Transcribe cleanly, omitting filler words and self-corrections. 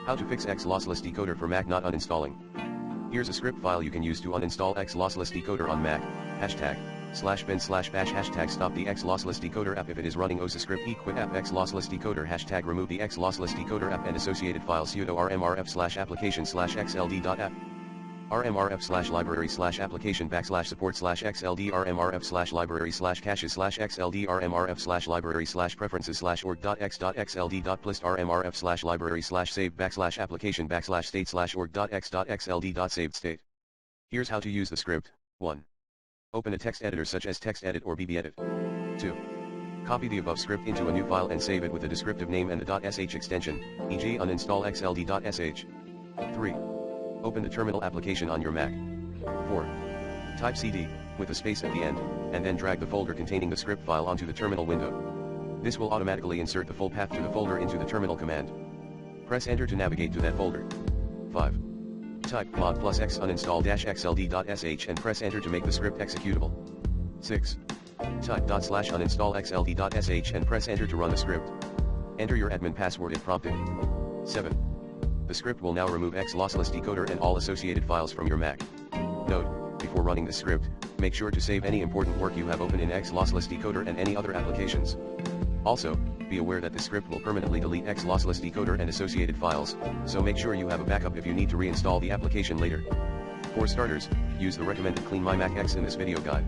How to fix X Lossless Decoder for Mac not uninstalling. Here's a script file you can use to uninstall X Lossless Decoder on Mac. #bin/bash #stop the X Lossless Decoder app if it is running osascript equip app X Lossless Decoder #remove the X Lossless Decoder app and associated files sudo rmrf/application/XLD.app rmrf/library/application/support/XLD rmrf/library/caches/XLD rmrf/library/preferences/org.x.XLD.plist rmrf/library/application/state/org.x.XLD.savedState. Here's how to use the script. 1. Open a text editor such as TextEdit or BBEdit. 2. Copy the above script into a new file and save it with a descriptive name and the .sh extension, e.g. uninstall XLD.sh. 3. Open the terminal application on your Mac. 4. Type cd, with a space at the end, and then drag the folder containing the script file onto the terminal window. This will automatically insert the full path to the folder into the terminal command. Press enter to navigate to that folder. 5. Type mod plus x uninstall-xld.sh and press enter to make the script executable. 6. Type /uninstall xld.sh and press enter to run the script. Enter your admin password if prompted. 7. The script will now remove X Lossless Decoder and all associated files from your Mac. Note, before running this script, make sure to save any important work you have open in X Lossless Decoder and any other applications. Also, be aware that this script will permanently delete X Lossless Decoder and associated files, so make sure you have a backup if you need to reinstall the application later. For starters, use the recommended Clean My Mac X in this video guide.